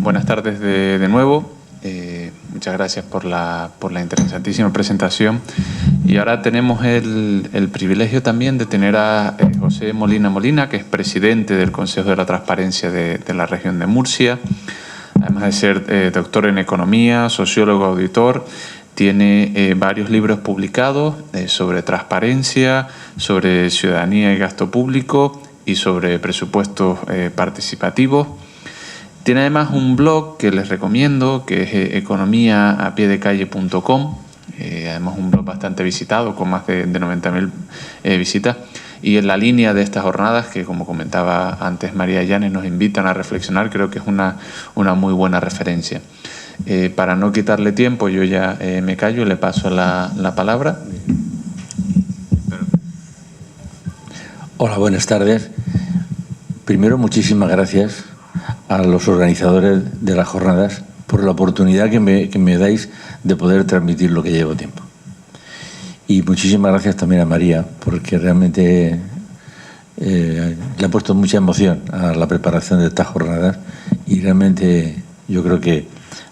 Buenas tardes de nuevo. Muchas gracias por la interesantísima presentación. Y ahora tenemos el privilegio también de tener a José Molina Molina, que es presidente del Consejo de la Transparencia de la región de Murcia. Además de ser doctor en economía, sociólogo, auditor, tiene varios libros publicados sobre transparencia, sobre ciudadanía y gasto público y sobre presupuestos participativos. Tiene además un blog que les recomiendo, que es economiaaPieDeCalle.com, además un blog bastante visitado, con más de 90.000 visitas. Y en la línea de estas jornadas, que como comentaba antes María Llanes, nos invitan a reflexionar, creo que es una muy buena referencia. Para no quitarle tiempo, yo ya me callo y le paso la palabra. Hola, buenas tardes. Primero, muchísimas gracias a los organizadores de las jornadas por la oportunidad que me dais de poder transmitir lo que llevo tiempo. Y muchísimas gracias también a María, porque realmente le ha puesto mucha emoción a la preparación de estas jornadas y realmente yo creo que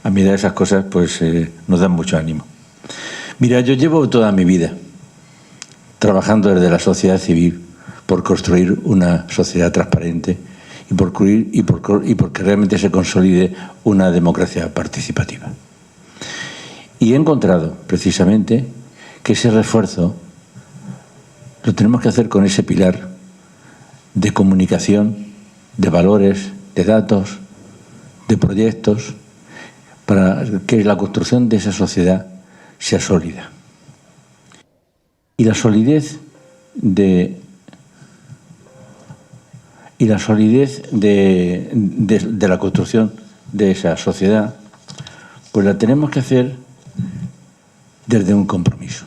a mí de esas cosas pues nos dan mucho ánimo. Mira, yo llevo toda mi vida trabajando desde la sociedad civil por construir una sociedad transparente y porque realmente se consolide una democracia participativa. Y he encontrado precisamente que ese refuerzo lo tenemos que hacer con ese pilar de comunicación, de valores, de datos, de proyectos, para que la construcción de esa sociedad sea sólida. Y la solidez de la construcción de esa sociedad, pues la tenemos que hacer desde un compromiso.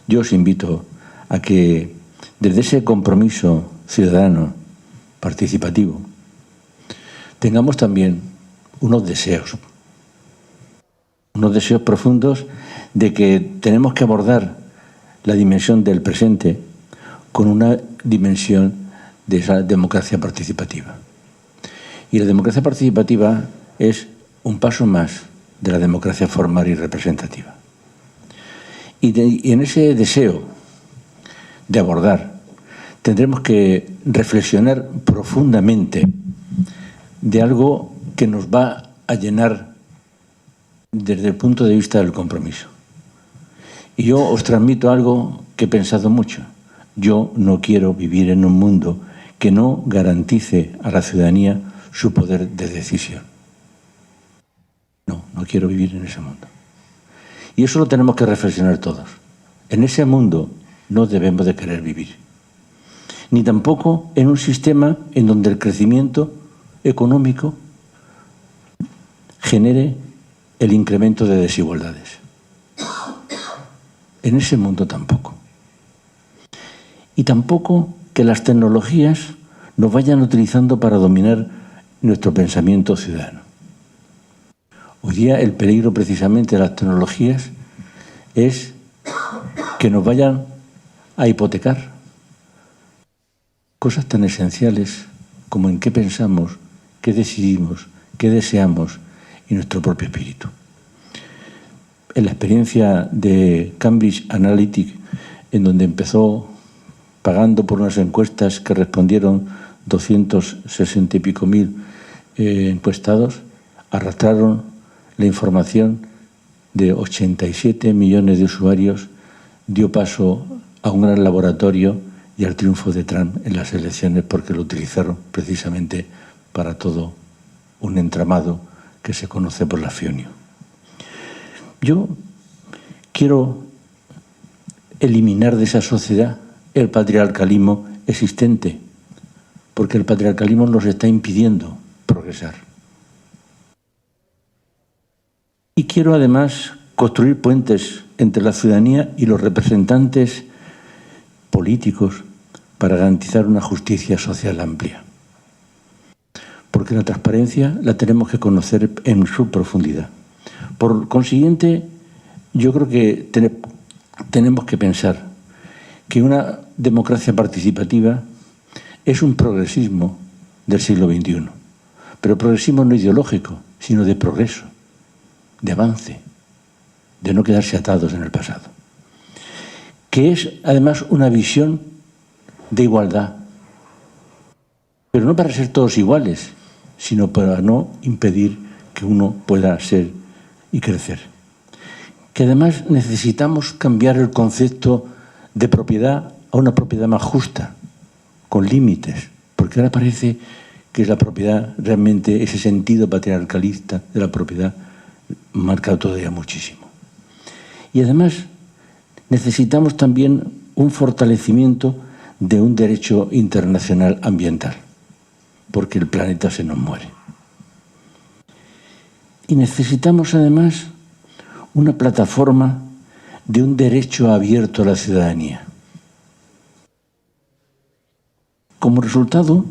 Yo os invito a que desde ese compromiso ciudadano participativo tengamos también unos deseos profundos de que tenemos que abordar la dimensión del presente con una dimensión de esa democracia participativa. Y la democracia participativa es un paso más de la democracia formal y representativa. Y en ese deseo de abordar, tendremos que reflexionar profundamente de algo que nos va a llenar desde el punto de vista del compromiso. Y yo os transmito algo que he pensado mucho. Yo no quiero vivir en un mundo que no garantice a la ciudadanía su poder de decisión. No quiero vivir en ese mundo. Y eso lo tenemos que reflexionar todos. En ese mundo no debemos de querer vivir. Ni tampoco en un sistema en donde el crecimiento económico genere el incremento de desigualdades. En ese mundo tampoco. Y tampoco que las tecnologías nos vayan utilizando para dominar nuestro pensamiento ciudadano. Hoy día el peligro precisamente de las tecnologías es que nos vayan a hipotecar cosas tan esenciales como en qué pensamos, qué decidimos, qué deseamos y nuestro propio espíritu. En la experiencia de Cambridge Analytica, en donde empezó pagando por unas encuestas que respondieron 260 y pico mil encuestados, arrastraron la información de 87 millones de usuarios, dio paso a un gran laboratorio y al triunfo de Trump en las elecciones, porque lo utilizaron precisamente para todo un entramado que se conoce por la FIONIO. Yo quiero eliminar de esa sociedad el patriarcalismo existente, porque el patriarcalismo nos está impidiendo progresar. Y quiero además construir puentes entre la ciudadanía y los representantes políticos para garantizar una justicia social amplia. Porque la transparencia la tenemos que conocer en su profundidad. Por consiguiente, yo creo que tenemos que pensar que una democracia participativa es un progresismo del siglo XXI, pero progresismo no ideológico, sino de progreso, de avance, de no quedarse atados en el pasado. Que es, además, una visión de igualdad, pero no para ser todos iguales, sino para no impedir que uno pueda ser y crecer. Que además necesitamos cambiar el concepto de propiedad a una propiedad más justa, con límites, porque ahora parece que la propiedad, realmente ese sentido patriarcalista de la propiedad, marca todavía muchísimo. Y además necesitamos también un fortalecimiento de un derecho internacional ambiental, porque el planeta se nos muere. Y necesitamos además una plataforma de un derecho abierto a la ciudadanía. Como resultado,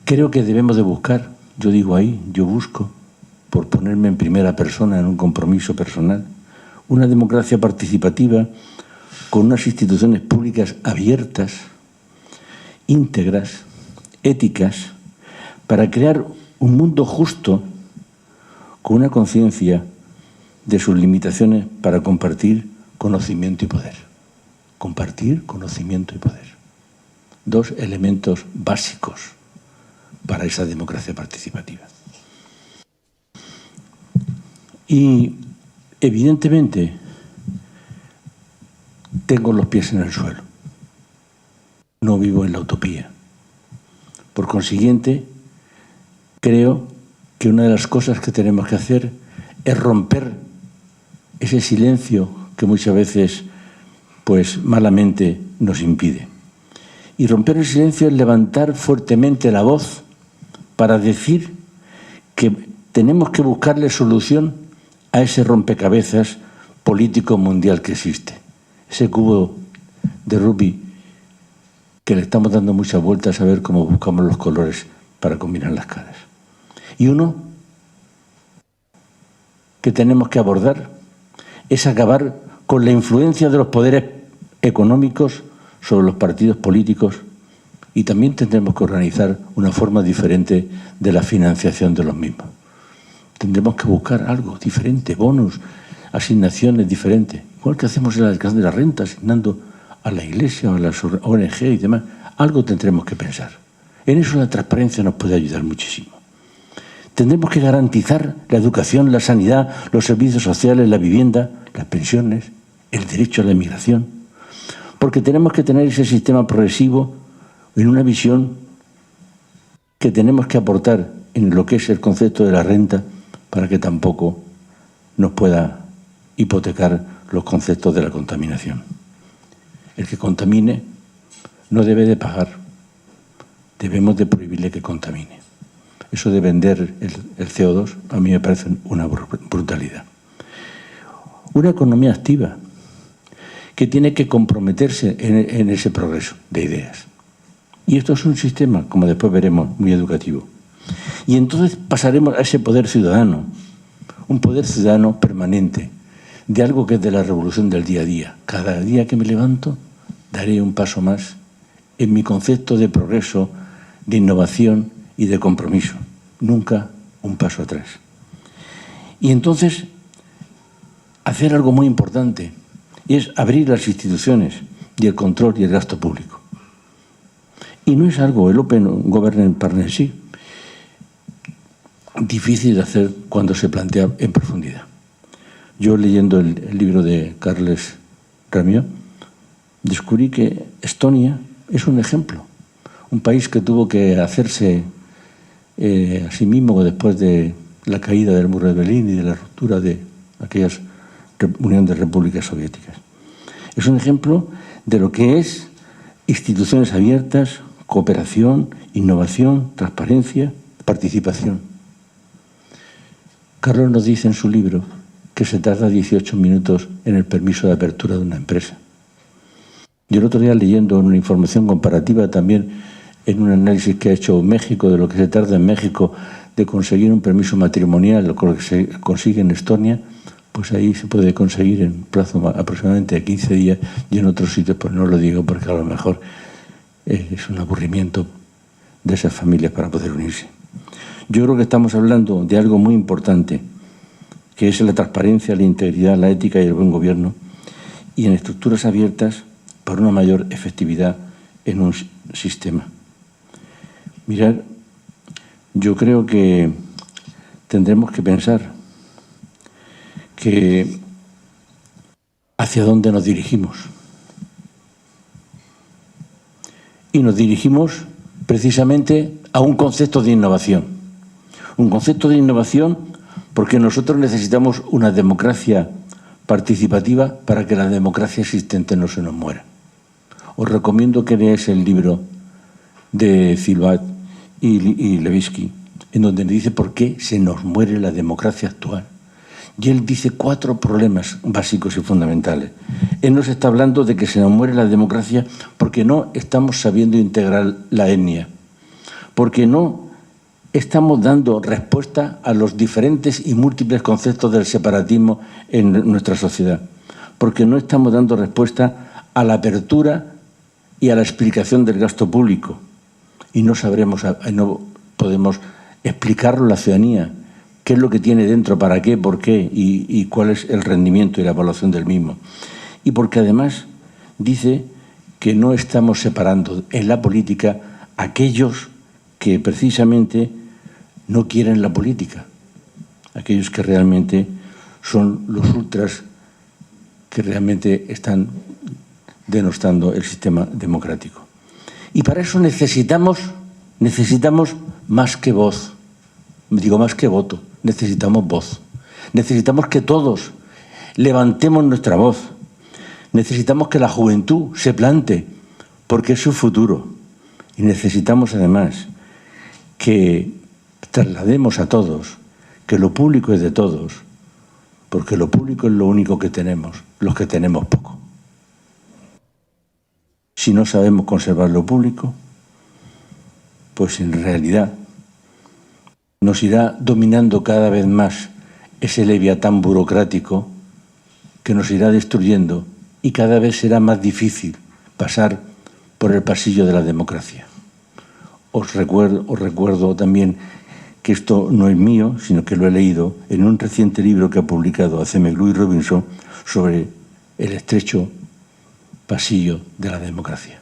creo que debemos de buscar, yo digo ahí, yo busco, por ponerme en primera persona en un compromiso personal, una democracia participativa con unas instituciones públicas abiertas, íntegras, éticas, para crear un mundo justo con una conciencia de sus limitaciones para compartir conocimiento y poder. Compartir conocimiento y poder. Dos elementos básicos para esa democracia participativa. Y evidentemente tengo los pies en el suelo. No vivo en la utopía. Por consiguiente, creo que una de las cosas que tenemos que hacer es romper ese silencio que muchas veces, pues malamente, nos impide. Y romper el silencio es levantar fuertemente la voz para decir que tenemos que buscarle solución a ese rompecabezas político mundial que existe. Ese cubo de Rubik que le estamos dando muchas vueltas a ver cómo buscamos los colores para combinar las caras. Y uno que tenemos que abordar es acabar con la influencia de los poderes económicos sobre los partidos políticos, y también tendremos que organizar una forma diferente de la financiación de los mismos. Tendremos que buscar algo diferente, bonos, asignaciones diferentes, igual que hacemos en la declaración de la renta, asignando a la Iglesia o a las ONG y demás. Algo tendremos que pensar. En eso la transparencia nos puede ayudar muchísimo. Tendremos que garantizar la educación, la sanidad, los servicios sociales, la vivienda, las pensiones, el derecho a la inmigración, porque tenemos que tener ese sistema progresivo en una visión que tenemos que aportar en lo que es el concepto de la renta para que tampoco nos pueda hipotecar los conceptos de la contaminación. El que contamine no debe de pagar, debemos de prohibirle que contamine. Eso de vender el CO2 a mí me parece una brutalidad. Una economía activa que tiene que comprometerse en ese progreso de ideas. Y esto es un sistema, como después veremos, muy educativo. Y entonces pasaremos a ese poder ciudadano, un poder ciudadano permanente, de algo que es de la revolución del día a día. Cada día que me levanto, daré un paso más en mi concepto de progreso, de innovación y de compromiso. Nunca un paso atrás. Y entonces, hacer algo muy importante, y es abrir las instituciones y el control y el gasto público. Y no es algo, el Open Governance Partnership, difícil de hacer cuando se plantea en profundidad. Yo, leyendo el libro de Carles Ramió, descubrí que Estonia es un ejemplo. Un país que tuvo que hacerse a sí mismo después de la caída del muro de Berlín y de la ruptura de aquellas Unión de Repúblicas Soviéticas. Es un ejemplo de lo que es instituciones abiertas, cooperación, innovación, transparencia, participación. Carlos nos dice en su libro que se tarda 18 minutos en el permiso de apertura de una empresa. Yo el otro día, leyendo una información comparativa también en un análisis que ha hecho México de lo que se tarda en México de conseguir un permiso matrimonial, lo que se consigue en Estonia, pues ahí se puede conseguir en plazo aproximadamente de 15 días, y en otros sitios pues no lo digo porque a lo mejor es un aburrimiento de esas familias para poder unirse. Yo creo que estamos hablando de algo muy importante, que es la transparencia, la integridad, la ética y el buen gobierno, y en estructuras abiertas para una mayor efectividad en un sistema. Mirad, yo creo que tendremos que pensar que hacia dónde nos dirigimos. Y nos dirigimos precisamente a un concepto de innovación. Un concepto de innovación porque nosotros necesitamos una democracia participativa para que la democracia existente no se nos muera. Os recomiendo que leáis el libro de Silvat y Levitsky, en donde dice por qué se nos muere la democracia actual. Y él dice 4 problemas básicos y fundamentales. Él nos está hablando de que se nos muere la democracia porque no estamos sabiendo integrar la etnia, porque no estamos dando respuesta a los diferentes y múltiples conceptos del separatismo en nuestra sociedad, porque no estamos dando respuesta a la apertura y a la explicación del gasto público, y no podemos explicarlo a la ciudadanía, qué es lo que tiene dentro, para qué, por qué y cuál es el rendimiento y la evaluación del mismo. Y porque además dice que no estamos separando en la política a aquellos que precisamente no quieren la política, aquellos que realmente son los ultras que realmente están denostando el sistema democrático. Y para eso necesitamos más que voz, digo más que voto, necesitamos voz. Necesitamos que todos levantemos nuestra voz. Necesitamos que la juventud se plante, porque es su futuro. Y necesitamos además que traslademos a todos que lo público es de todos, porque lo público es lo único que tenemos, los que tenemos poco. Si no sabemos conservar lo público, pues en realidad nos irá dominando cada vez más ese leviatán burocrático que nos irá destruyendo y cada vez será más difícil pasar por el pasillo de la democracia. Os recuerdo también que esto no es mío, sino que lo he leído en un reciente libro que ha publicado Acemoglu y Robinson sobre el estrecho pasillo de la democracia.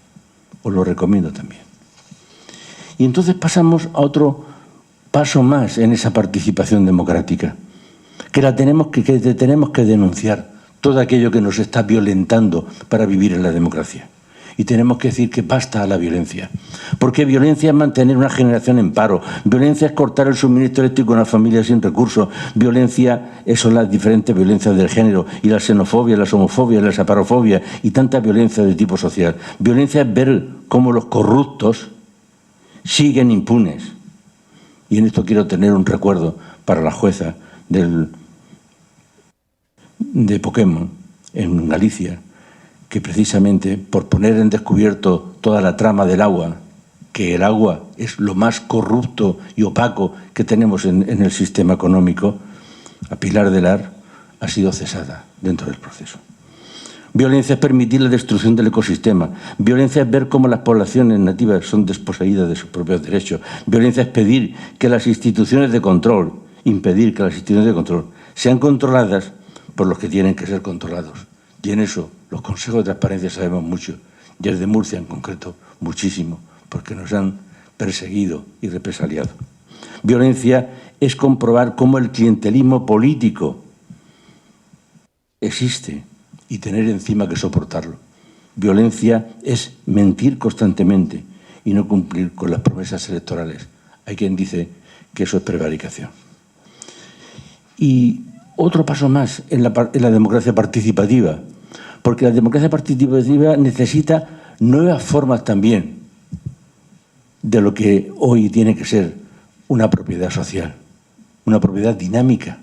Os lo recomiendo también. Y entonces pasamos a otro paso más en esa participación democrática, que tenemos que denunciar todo aquello que nos está violentando para vivir en la democracia. Y tenemos que decir que basta a la violencia. Porque violencia es mantener una generación en paro. Violencia es cortar el suministro eléctrico a una familia sin recursos. Violencia son las diferentes violencias del género y la xenofobia, la homofobia, la separofobia y tanta violencia de tipo social. Violencia es ver cómo los corruptos siguen impunes. Y en esto quiero tener un recuerdo para la jueza de Pokémon en Galicia, que precisamente por poner en descubierto toda la trama del agua, que el agua es lo más corrupto y opaco que tenemos en el sistema económico, a Pilar del Ar ha sido cesada dentro del proceso. Violencia es permitir la destrucción del ecosistema. Violencia es ver cómo las poblaciones nativas son desposeídas de sus propios derechos. Violencia es impedir que las instituciones de control sean controladas por los que tienen que ser controlados. Y en eso los consejos de transparencia sabemos mucho, y el de Murcia en concreto muchísimo, porque nos han perseguido y represaliado. Violencia es comprobar cómo el clientelismo político existe y tener encima que soportarlo. Violencia es mentir constantemente y no cumplir con las promesas electorales. Hay quien dice que eso es prevaricación. Y otro paso más en la democracia participativa, porque la democracia participativa necesita nuevas formas también de lo que hoy tiene que ser una propiedad social, una propiedad dinámica,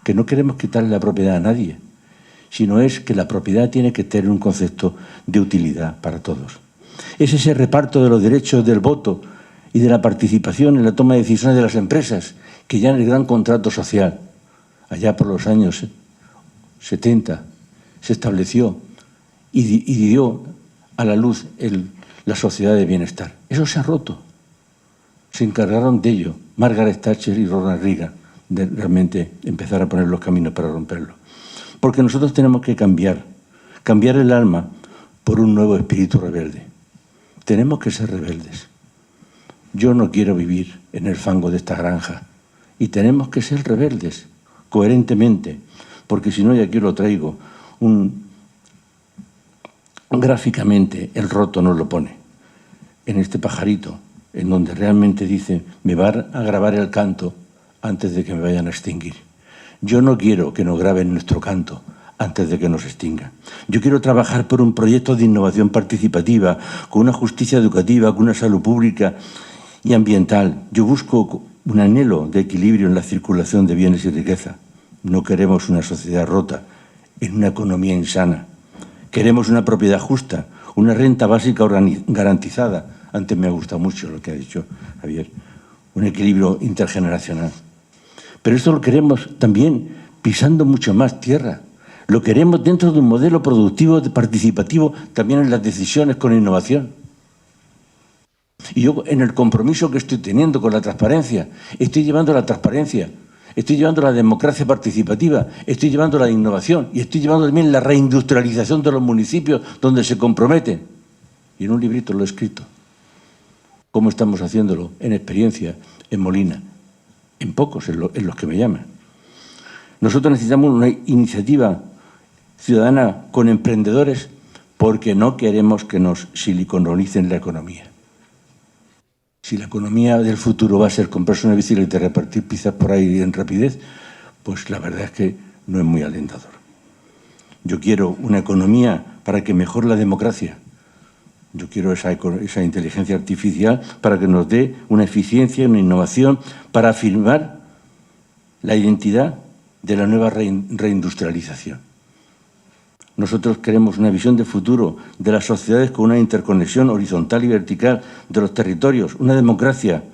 que no queremos quitarle la propiedad a nadie, sino es que la propiedad tiene que tener un concepto de utilidad para todos. Es ese reparto de los derechos del voto y de la participación en la toma de decisiones de las empresas, que ya en el gran contrato social, allá por los años 70, se estableció y dio a la luz la sociedad de bienestar. Eso se ha roto. Se encargaron de ello Margaret Thatcher y Ronald Reagan, de realmente empezar a poner los caminos para romperlo. Porque nosotros tenemos que cambiar el alma por un nuevo espíritu rebelde. Tenemos que ser rebeldes. Yo no quiero vivir en el fango de esta granja y tenemos que ser rebeldes, coherentemente, porque si no, y aquí lo traigo, gráficamente el roto nos lo pone, en este pajarito, en donde realmente dice, me van a grabar el canto antes de que me vayan a extinguir. Yo no quiero que nos graben nuestro canto antes de que nos extingan. Yo quiero trabajar por un proyecto de innovación participativa, con una justicia educativa, con una salud pública y ambiental. Yo busco un anhelo de equilibrio en la circulación de bienes y riqueza. No queremos una sociedad rota en una economía insana. Queremos una propiedad justa, una renta básica garantizada. Antes me ha gustado mucho lo que ha dicho Javier. Un equilibrio intergeneracional. Pero esto lo queremos también pisando mucho más tierra. Lo queremos dentro de un modelo productivo, participativo, también en las decisiones con innovación. Y yo, en el compromiso que estoy teniendo con la transparencia, estoy llevando la transparencia, estoy llevando la democracia participativa, estoy llevando la innovación y estoy llevando también la reindustrialización de los municipios donde se comprometen. Y en un librito lo he escrito. Cómo estamos haciéndolo en experiencia en Molina, en pocos, en los que me llaman. Nosotros necesitamos una iniciativa ciudadana con emprendedores porque no queremos que nos siliconolicen la economía. Si la economía del futuro va a ser comprarse una bicicleta y repartir pizzas por ahí en rapidez, pues la verdad es que no es muy alentador. Yo quiero una economía para que mejore la democracia. Yo quiero esa inteligencia artificial para que nos dé una eficiencia, una innovación, para afirmar la identidad de la nueva reindustrialización. Nosotros queremos una visión de futuro de las sociedades con una interconexión horizontal y vertical de los territorios, una democracia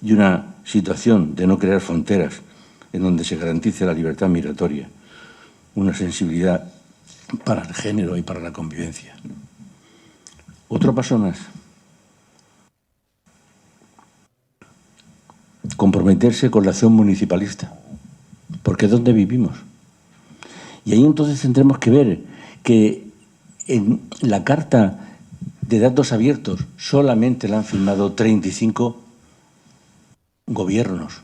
y una situación de no crear fronteras en donde se garantice la libertad migratoria, una sensibilidad para el género y para la convivencia. Otro paso más. Comprometerse con la acción municipalista, porque es donde vivimos. Y ahí entonces tendremos que ver que en la Carta de Datos Abiertos solamente la han firmado 35 gobiernos,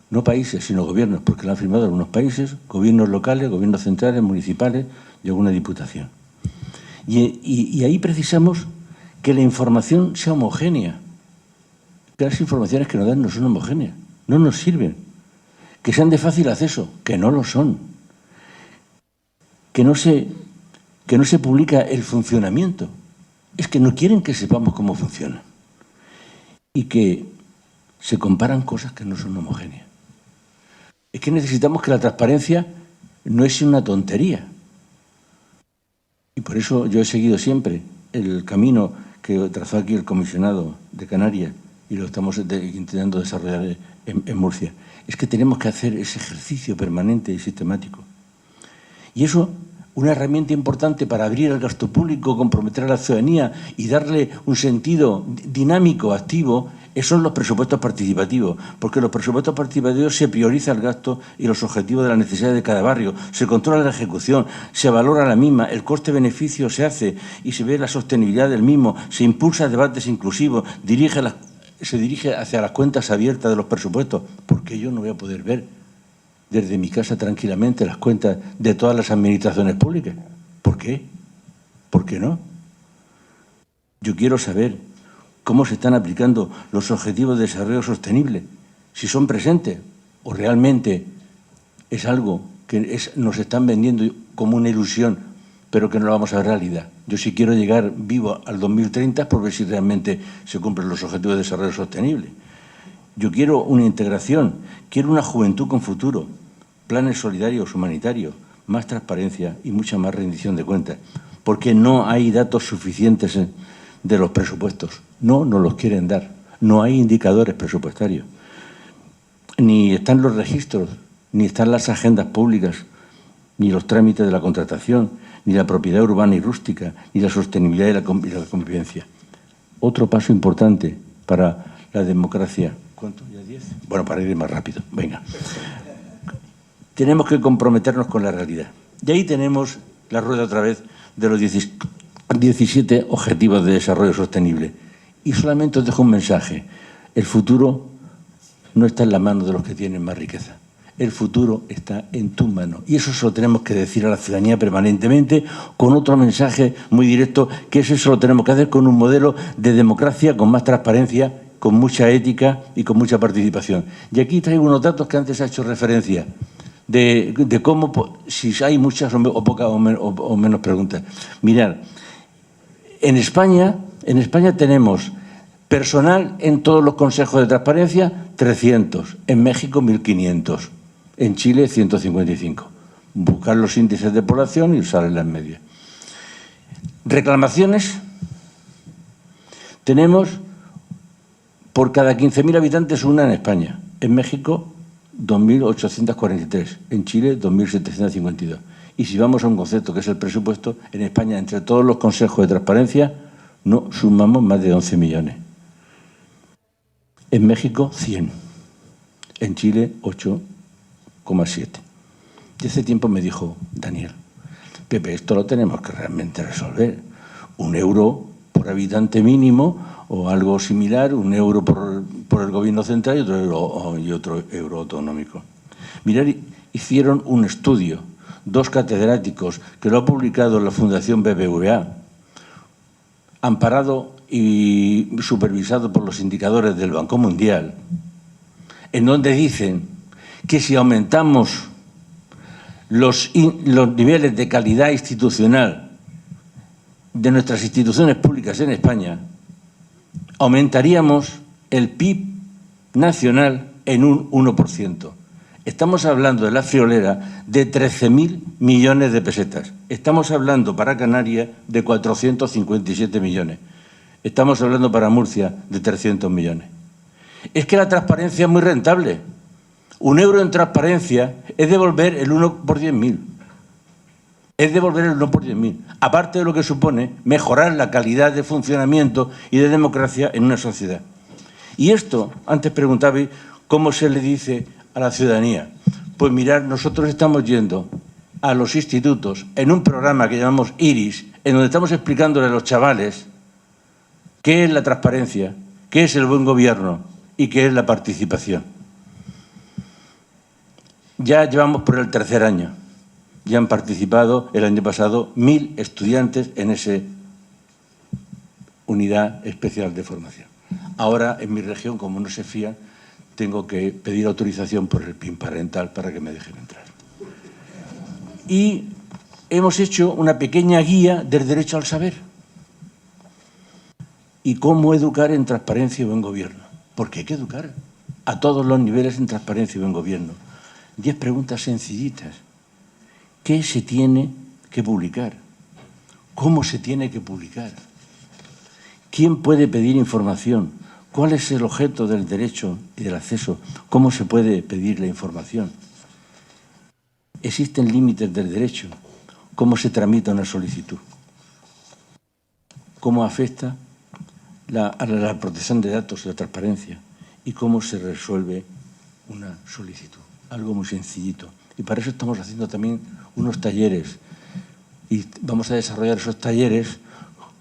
no países, sino gobiernos, porque la han firmado algunos países, gobiernos locales, gobiernos centrales, municipales y alguna diputación. Y ahí precisamos que la información sea homogénea, que las informaciones que nos dan no son homogéneas, no nos sirven, que sean de fácil acceso, que no lo son, que no se publica el funcionamiento, es que no quieren que sepamos cómo funciona y que se comparan cosas que no son homogéneas. Es que necesitamos que la transparencia no es una tontería. Y por eso yo he seguido siempre el camino que trazó aquí el comisionado de Canarias y lo estamos intentando desarrollar en Murcia. Es que tenemos que hacer ese ejercicio permanente y sistemático. Y eso, una herramienta importante para abrir el gasto público, comprometer a la ciudadanía y darle un sentido dinámico, activo, son los presupuestos participativos, porque en los presupuestos participativos se prioriza el gasto y los objetivos de las necesidades de cada barrio, se controla la ejecución, se valora la misma, el coste-beneficio se hace y se ve la sostenibilidad del mismo, se impulsa debates inclusivos, se dirige hacia las cuentas abiertas de los presupuestos, porque yo no voy a poder ver desde mi casa tranquilamente las cuentas de todas las administraciones públicas. ¿Por qué? ¿Por qué no? Yo quiero saber cómo se están aplicando los objetivos de desarrollo sostenible, si son presentes o realmente es algo que nos están vendiendo como una ilusión, pero que no lo vamos a ver realidad. Yo sí quiero llegar vivo al 2030 por ver si realmente se cumplen los objetivos de desarrollo sostenible. Yo quiero una integración, quiero una juventud con futuro, planes solidarios, humanitarios, más transparencia y mucha más rendición de cuentas, porque no hay datos suficientes de los presupuestos. No nos los quieren dar. No hay indicadores presupuestarios. Ni están los registros, ni están las agendas públicas, ni los trámites de la contratación, ni la propiedad urbana y rústica, ni la sostenibilidad y la convivencia. Otro paso importante para la democracia ¿Cuánto? ¿Ya 10? Bueno, para ir más rápido, venga. Tenemos que comprometernos con la realidad. Y ahí tenemos la rueda otra vez de los 17 Objetivos de Desarrollo Sostenible. Y solamente os dejo un mensaje. El futuro no está en la mano de los que tienen más riqueza. El futuro está en tu mano. Y eso se lo tenemos que decir a la ciudadanía permanentemente con otro mensaje muy directo, que eso lo tenemos que hacer con un modelo de democracia con más transparencia, con mucha ética y con mucha participación. Y aquí traigo unos datos que antes ha hecho referencia de cómo, si hay muchas o pocas o menos preguntas. Mirad, en España tenemos personal en todos los consejos de transparencia, 300. En México, 1.500. En Chile, 155. Buscar los índices de población y usar las medias. Reclamaciones. Tenemos por cada 15.000 habitantes una en España. En México, 2.843. En Chile, 2.752. Y si vamos a un concepto que es el presupuesto, en España, entre todos los consejos de transparencia, no sumamos más de 11 millones. En México, 100. En Chile, 8,7. Y hace tiempo me dijo Daniel, Pepe, esto lo tenemos que realmente resolver. 1 euro por habitante mínimo o algo similar, 1 euro por el gobierno central y otro euro autonómico. Mirad, hicieron un estudio, 2 catedráticos, que lo ha publicado la Fundación BBVA, amparado y supervisado por los indicadores del Banco Mundial, en donde dicen que si aumentamos los niveles de calidad institucional de nuestras instituciones públicas en España, aumentaríamos el PIB nacional en un 1%. Estamos hablando de la friolera de 13.000 millones de pesetas. Estamos hablando para Canarias de 457 millones. Estamos hablando para Murcia de 300 millones. Es que la transparencia es muy rentable. 1 euro en transparencia es devolver el 1 por 10.000. Es devolver el 1 por 10.000. Aparte de lo que supone mejorar la calidad de funcionamiento y de democracia en una sociedad. Y esto, antes preguntabais, ¿cómo se le dice a la ciudadanía? Pues mirad, nosotros estamos yendo a los institutos en un programa que llamamos IRIS, en donde estamos explicándole a los chavales qué es la transparencia, qué es el buen gobierno y qué es la participación. Ya llevamos por el 3er año. Ya han participado el año pasado 1.000 estudiantes en esa unidad especial de formación. Ahora, en mi región, como no se fían, tengo que pedir autorización por el PIN parental para que me dejen entrar. Y hemos hecho una pequeña guía del derecho al saber. Y cómo educar en transparencia y buen gobierno. Porque hay que educar a todos los niveles en transparencia y buen gobierno. 10 preguntas sencillitas. ¿Qué se tiene que publicar? ¿Cómo se tiene que publicar? ¿Quién puede pedir información? ¿Cuál es el objeto del derecho y del acceso? ¿Cómo se puede pedir la información? ¿Existen límites del derecho? ¿Cómo se tramita una solicitud? ¿Cómo afecta a la protección de datos y la transparencia? ¿Y cómo se resuelve una solicitud? Algo muy sencillito. Y para eso estamos haciendo también unos talleres. Y vamos a desarrollar esos talleres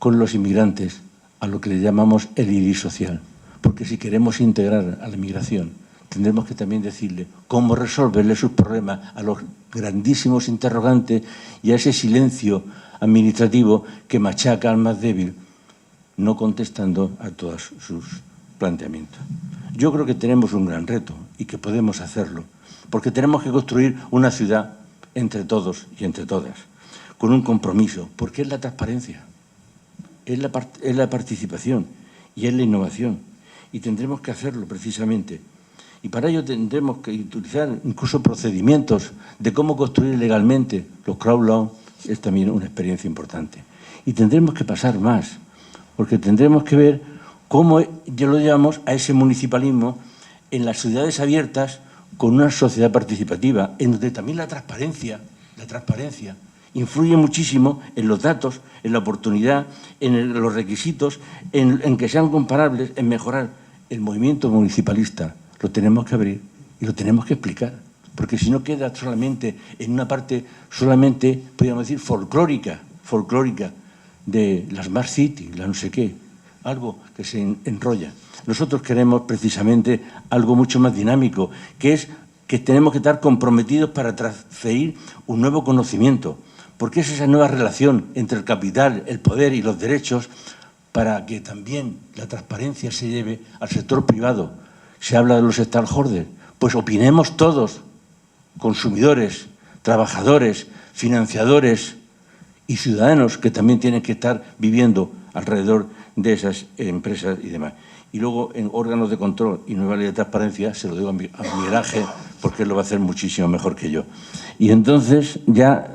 con los inmigrantes, a lo que le llamamos el IRIS social. Porque si queremos integrar a la inmigración, tendremos que también decirle cómo resolverle sus problemas a los grandísimos interrogantes y a ese silencio administrativo que machaca al más débil, no contestando a todos sus planteamientos. Yo creo que tenemos un gran reto y que podemos hacerlo, porque tenemos que construir una ciudad entre todos y entre todas, con un compromiso, porque es la transparencia, es la participación y es la innovación. Y tendremos que hacerlo precisamente. Y para ello tendremos que utilizar incluso procedimientos de cómo construir legalmente. Los crowd law es también una experiencia importante. Y tendremos que pasar más, porque tendremos que ver cómo ya lo llamamos a ese municipalismo en las ciudades abiertas con una sociedad participativa, en donde también la transparencia influye muchísimo en los datos, en la oportunidad, en los requisitos, en que sean comparables, en mejorar el movimiento municipalista lo tenemos que abrir y lo tenemos que explicar, porque si no queda solamente en una parte, solamente, podríamos decir, folclórica de las Smart City, la no sé qué, algo que se enrolla. Nosotros queremos precisamente algo mucho más dinámico, que es que tenemos que estar comprometidos para transferir un nuevo conocimiento, porque es esa nueva relación entre el capital, el poder y los derechos, para que también la transparencia se lleve al sector privado. Se habla de los stakeholders, pues opinemos todos, consumidores, trabajadores, financiadores y ciudadanos que también tienen que estar viviendo alrededor de esas empresas y demás. Y luego en órganos de control y nueva ley de transparencia, se lo digo a Miguel Ángel, porque él lo va a hacer muchísimo mejor que yo. Y entonces ya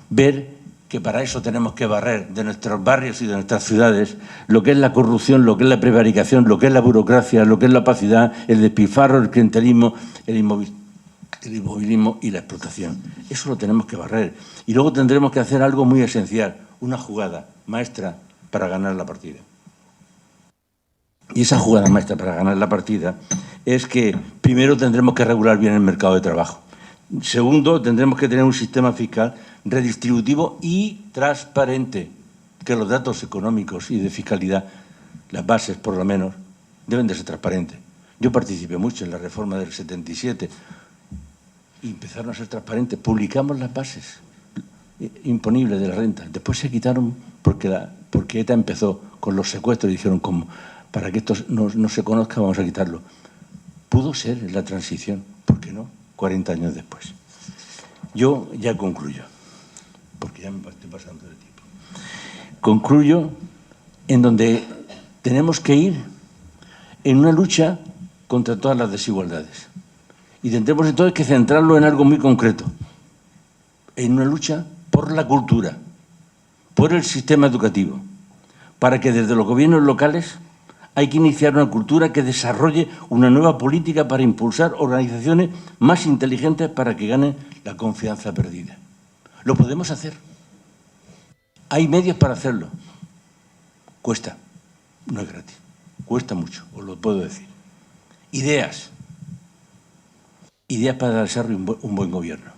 ver que para eso tenemos que barrer de nuestros barrios y de nuestras ciudades lo que es la corrupción, lo que es la prevaricación, lo que es la burocracia, lo que es la opacidad, el despilfarro, el clientelismo, el inmovilismo y la explotación. Eso lo tenemos que barrer. Y luego tendremos que hacer algo muy esencial, una jugada maestra para ganar la partida. Y esa jugada maestra para ganar la partida es que primero tendremos que regular bien el mercado de trabajo. Segundo, tendremos que tener un sistema fiscal redistributivo y transparente, que los datos económicos y de fiscalidad, las bases por lo menos, deben de ser transparentes. Yo participé mucho en la reforma del 77 y empezaron a ser transparentes. Publicamos las bases imponibles de la renta. Después se quitaron porque ETA empezó con los secuestros y dijeron, como para que esto no se conozca, vamos a quitarlo. Pudo ser en la transición, ¿por qué no? 40 años después. Yo ya concluyo, porque ya me estoy pasando de tiempo. Concluyo en donde tenemos que ir en una lucha contra todas las desigualdades. Y tendremos entonces que centrarlo en algo muy concreto, en una lucha por la cultura, por el sistema educativo, para que desde los gobiernos locales hay que iniciar una cultura que desarrolle una nueva política para impulsar organizaciones más inteligentes para que ganen la confianza perdida. Lo podemos hacer. Hay medios para hacerlo. Cuesta, no es gratis. Cuesta mucho, os lo puedo decir. Ideas. Ideas para desarrollar un buen gobierno.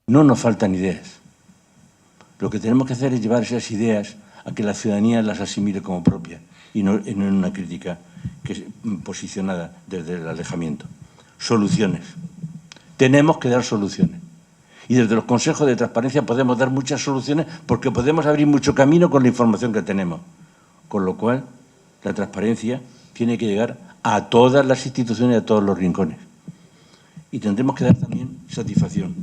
No nos faltan ideas. Lo que tenemos que hacer es llevar esas ideas a que la ciudadanía las asimile como propias y no en una crítica posicionada desde el alejamiento. Soluciones. Tenemos que dar soluciones. Y desde los consejos de transparencia podemos dar muchas soluciones porque podemos abrir mucho camino con la información que tenemos. Con lo cual, la transparencia tiene que llegar a todas las instituciones y a todos los rincones. Y tendremos que dar también satisfacción.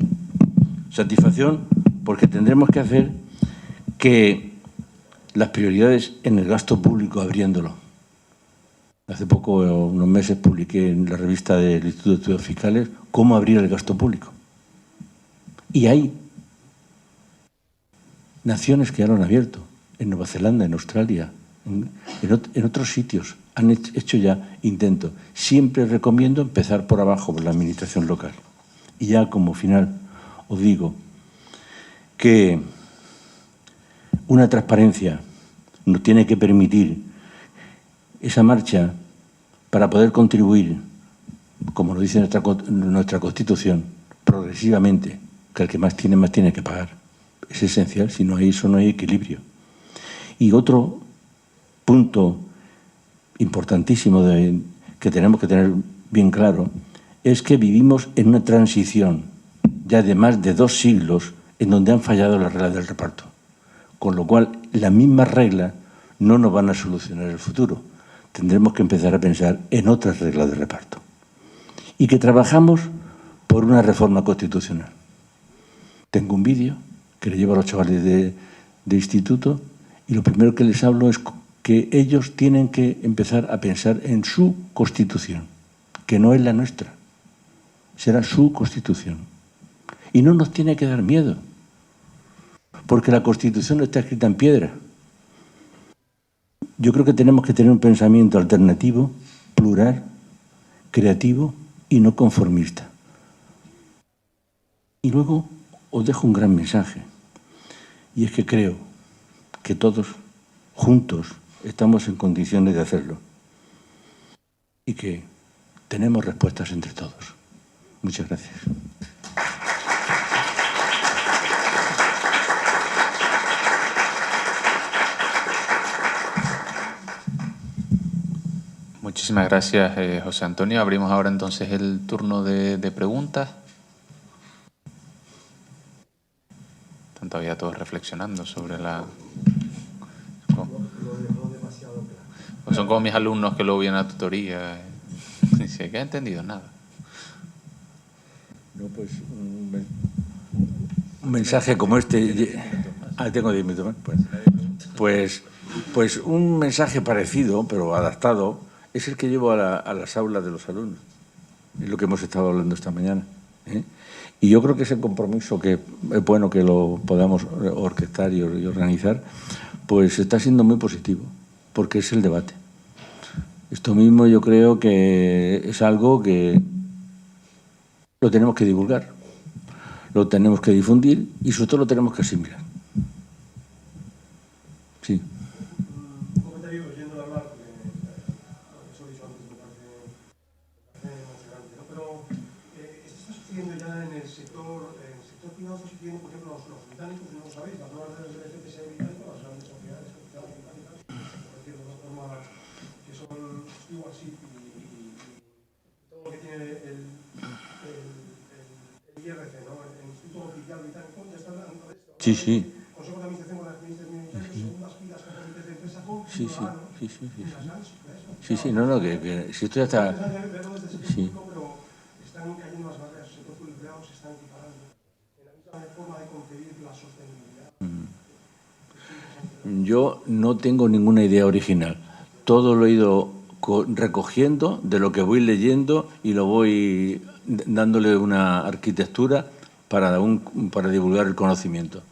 Satisfacción porque tendremos que hacer que las prioridades en el gasto público abriéndolo. Hace poco, unos meses, publiqué en la revista del Instituto de Estudios Fiscales cómo abrir el gasto público. Y hay naciones que ya lo han abierto, en Nueva Zelanda, en Australia, en otros sitios han hecho ya intentos. Siempre recomiendo empezar por abajo, por la administración local. Y ya como final os digo que una transparencia nos tiene que permitir esa marcha para poder contribuir, como lo dice nuestra Constitución, progresivamente, que el que más tiene que pagar. Es esencial, si no hay eso no hay equilibrio. Y otro punto importantísimo que tenemos que tener bien claro es que vivimos en una transición ya de más de 2 siglos en donde han fallado las reglas del reparto. Con lo cual, las mismas reglas no nos van a solucionar el futuro. Tendremos que empezar a pensar en otras reglas de reparto. Y que trabajamos por una reforma constitucional. Tengo un vídeo que le llevo a los chavales de instituto y lo primero que les hablo es que ellos tienen que empezar a pensar en su Constitución, que no es la nuestra. Será su Constitución. Y no nos tiene que dar miedo, porque la Constitución no está escrita en piedra. Yo creo que tenemos que tener un pensamiento alternativo, plural, creativo y no conformista. Y luego os dejo un gran mensaje, y es que creo que todos juntos estamos en condiciones de hacerlo. y que tenemos respuestas entre todos. Muchas gracias. Muchísimas gracias, José Antonio. Abrimos ahora entonces el turno de preguntas. Están todavía todos reflexionando sobre la... Pues son como mis alumnos que luego vienen a tutoría. Dice que ha entendido nada. No, pues un mensaje como este... tengo 10 minutos más. Pues un mensaje parecido, pero adaptado, es el que llevo a las aulas de los alumnos. Es lo que hemos estado hablando esta mañana. Y yo creo que ese compromiso, que es bueno que lo podamos orquestar y organizar, pues está siendo muy positivo, porque es el debate. Esto mismo yo creo que es algo que lo tenemos que divulgar, lo tenemos que difundir y sobre todo lo tenemos que asimilar. Sí. Un comentario oyendo hablar, porque eso he dicho antes, me parece emocionante, ¿no? Pero esto está sucediendo ya en el sector privado, está sucediendo, por ejemplo, los británicos, no lo sabéis, las nuevas redes del FPSA británico, las grandes sociedades capitales británicas, por decirlo de una forma, que son stewardship y todo lo que tiene el IRC, ¿no? El Instituto Oficial Británico, ya está hablando de esto. Sí, sí. Consejo de Administración con las administraciones militares, segundas filas componentes de empresa con Sí, no, que si esto ya está... Sí. Pero están cayendo las barreras, el sector privado se están equiparando en la misma forma de concebir la sostenibilidad. Yo no tengo ninguna idea original. Todo lo he ido recogiendo de lo que voy leyendo y lo voy dándole una arquitectura para divulgar el conocimiento.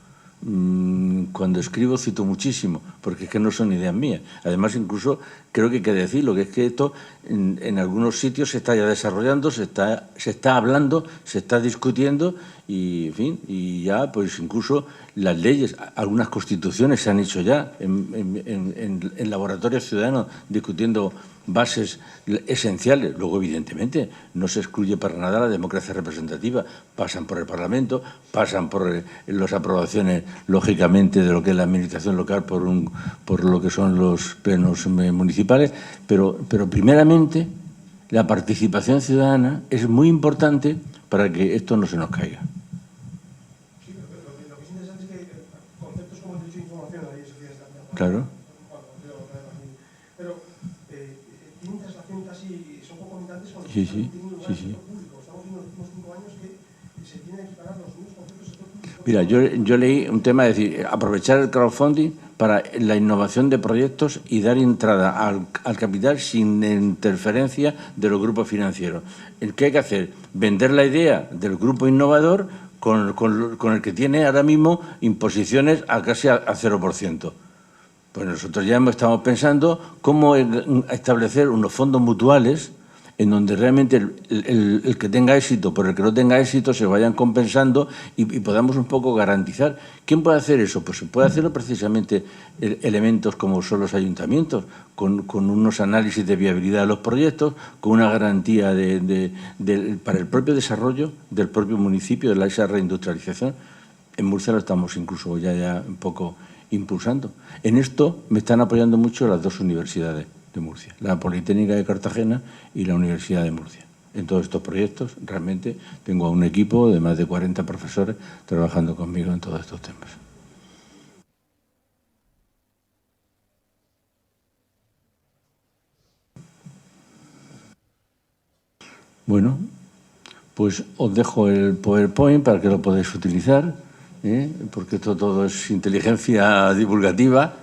Cuando escribo cito muchísimo, porque es que no son ideas mías. Además, incluso creo que hay que decirlo, que es que esto en algunos sitios se está ya desarrollando, se está hablando, se está discutiendo y, en fin, y ya pues incluso las leyes, algunas constituciones se han hecho ya en laboratorios ciudadanos discutiendo bases esenciales. Luego, evidentemente, no se excluye para nada la democracia representativa. Pasan por el Parlamento, pasan por las aprobaciones, lógicamente, de lo que es la administración local por lo que son los plenos municipales, pero primeramente la participación ciudadana es muy importante para que esto no se nos caiga. Sí, pero lo que es interesante es que conceptos como el derecho de información, la ley de sociedades de la... Claro. Pero tienen traslación casi, son concomitantes con los Sí. público. Estamos viendo en los últimos 5 años que se tienen que equiparar los mismos conceptos del sector público. Mira, yo leí un tema, es decir, aprovechar el crowdfunding para la innovación de proyectos y dar entrada al capital sin interferencia de los grupos financieros. ¿Qué hay que hacer? Vender la idea del grupo innovador con el que tiene ahora mismo imposiciones casi a 0%. Pues nosotros ya estamos pensando cómo establecer unos fondos mutuales en donde realmente el que tenga éxito por el que no tenga éxito se vayan compensando y podamos un poco garantizar. ¿Quién puede hacer eso? Pues puede hacerlo precisamente elementos como son los ayuntamientos, con unos análisis de viabilidad de los proyectos, con una garantía para el propio desarrollo del propio municipio, de esa reindustrialización. En Murcia lo estamos incluso ya un poco impulsando. En esto me están apoyando mucho las dos universidades de Murcia, la Politécnica de Cartagena y la Universidad de Murcia. En todos estos proyectos realmente tengo a un equipo de más de 40 profesores trabajando conmigo en todos estos temas. Bueno, pues os dejo el PowerPoint para que lo podáis utilizar, porque esto todo es inteligencia divulgativa,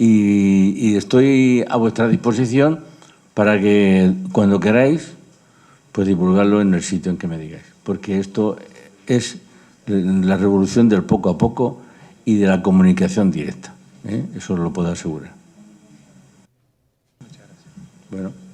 y estoy a vuestra disposición para que cuando queráis, pues divulgarlo en el sitio en que me digáis, porque esto es la revolución del poco a poco y de la comunicación directa, eso os lo puedo asegurar. Muchas gracias. Bueno.